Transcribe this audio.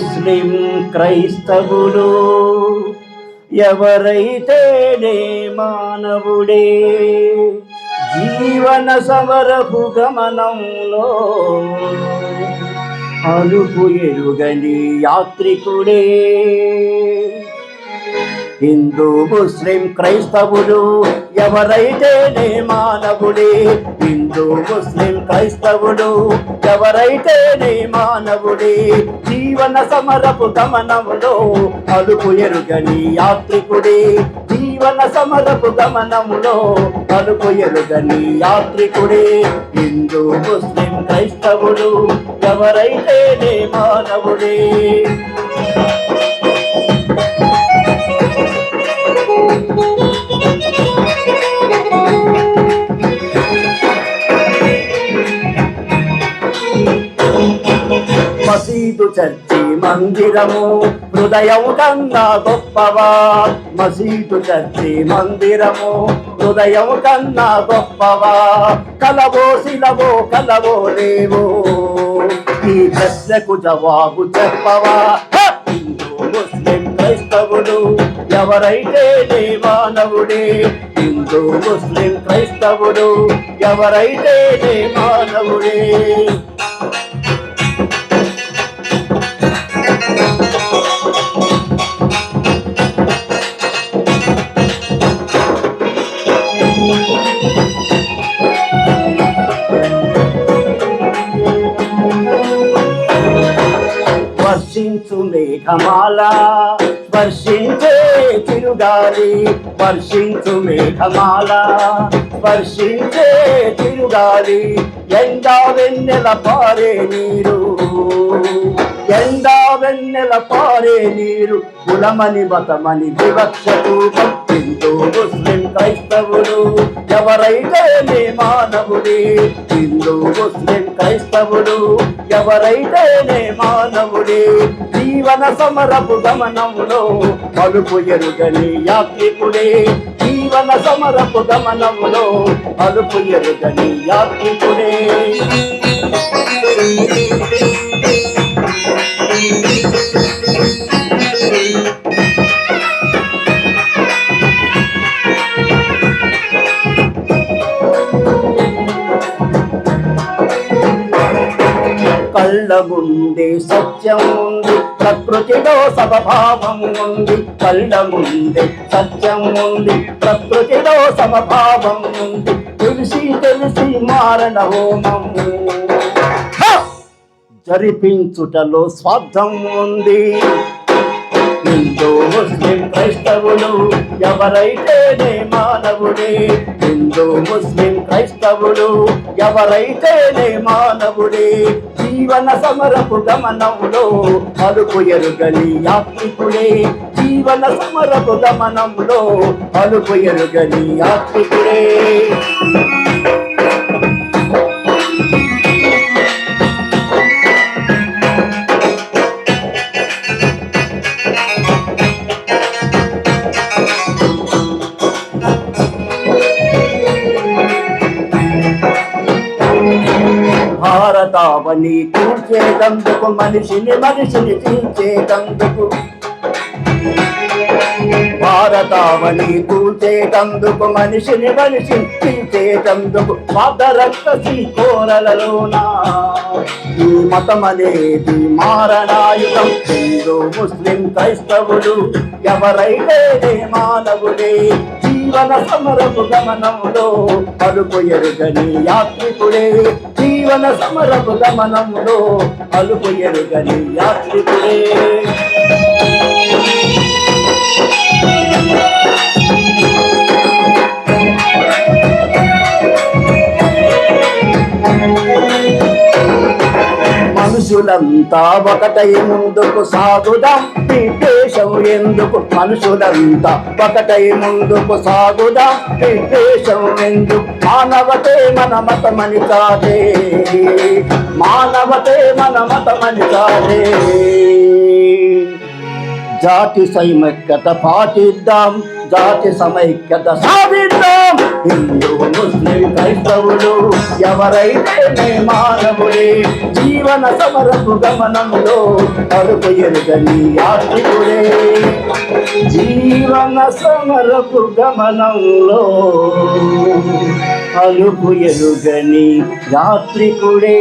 ముస్లిం క్రైస్తవులు ఎవరైతేనే మానవుడే జీవన సమరపు గమనంలో అలుపు ఎరుగని యాత్రికుడే. హిందూ ముస్లిం క్రైస్తవులు ఎవరైతేనే మానవుడే హిందూ ముస్లిం క్రైస్తవులు ఎవరైతేనే మానవుడే జీవన సమరపు గమనంలో అలుపు ఎరుగని యాత్రికుడే. జీవన సమరపు గమనంలో అలుపు ఎరుగని యాత్రికుడే. హిందూ ముస్లిం క్రైస్తవులు ఎవరైతేనే మానవుడే. మసీదు చర్చి మందిరము హృదయం కన్నా గొప్పవా. మసీదు చర్చి మందిరము హృదయం కన్నా గొప్పవా. కలవో శిలవో కలవో లేవో ఈ ప్రశ్నకు జవాబు చెప్పవా. హిందూ ముస్లిం క్రైస్తవుడు ఎవరైతేనే మానవుడే హిందూ ముస్లిం క్రైస్తవుడు ఎవరైతేనే మానవుడే. వర్షించు మేఘమాల స్పర్శించే తిరుగాలి. వర్షించు మేఘమాల స్పర్శించే తిరుగాలి. ఎండా వెన్నెల పారే నీరు ఎండా వెన్నెల పారే నీరు కులమని మతమని వివక్షకు హిందూ ముస్లిం క్రైస్తవుడు ఎవరైతేనే మానవుడే హిందూ ముస్లిం క్రైస్తవుడు ఎవరైతేనే మానవుడే. జీవన సమరపు గమనంలో అలుపు ఎరుగని యాత్రికుడే. జీవన సమరపు గమనంలో అలుపు ఎరుగని యాత్రికుడే. కళ్ళ ముందే సత్యం ఉంది ప్రకృతిలో సమభావం ఉంది. కళ్ళ ముందే సత్యం ఉంది ప్రకృతిలో సమభావం ఉంది. తెలిసి తెలిసి మారణ హోమం జరిపించుటలో స్వార్థం ఉంది. హిందూ ముస్లిం క్రైస్తవులు ఎవరైతేనే మానవుడే హిందూ ముస్లిం క్రైస్తవులు ఎవరైతేనే మానవుడే. జీవన సమరపు గమనంలో అలుపు ఎరుగని యాత్రికుడే. జీవన సమరపు గమనంలో అలుపు ఎరుగని యాత్రికుడే. భారతావని కూర్చేటందుకు మనిషిని చీల్చేటందుకు భారతావని కూర్చేటందుకు మనిషిని చీల్చేటందుకు మదరక్కసి కోరలలోన ఈ మతమనేది మారణాయుధం. హిందూ ముస్లిం క్రైస్తవులు ఎవరైతేనే మానవుడే జీవన సమరపు గమనంలో అలుపు ఎరుగని యాత్రికుడే. జీవన సమరపు గమనంలో అలుపు ఎరుగని యాత్రికుడే. మనుషులంతా ఒకటై ముందుకు సాగుదాం ఈ దేశం ఎందుకు. మనుషులంతా ఒకటై ముందుకు సాగుదాం ఈ దేశం ఎందుకు. మానవతే మన మతమని కాదే మానవతే మన మతమని కాదే. జాతి సమైక్యత పాటిద్దాం జాతి సమైక్యత సాధిద్దాం. హిందూ ముస్లిం క్రైస్తవులు ఎవరైతే మానవుడే జీవన సమరపు గమనంలో అరుపు ఎరుగని యాత్రికుడే జీవన సమరపు గమనంలో అలుపు ఎరుగని యాత్రికుడే.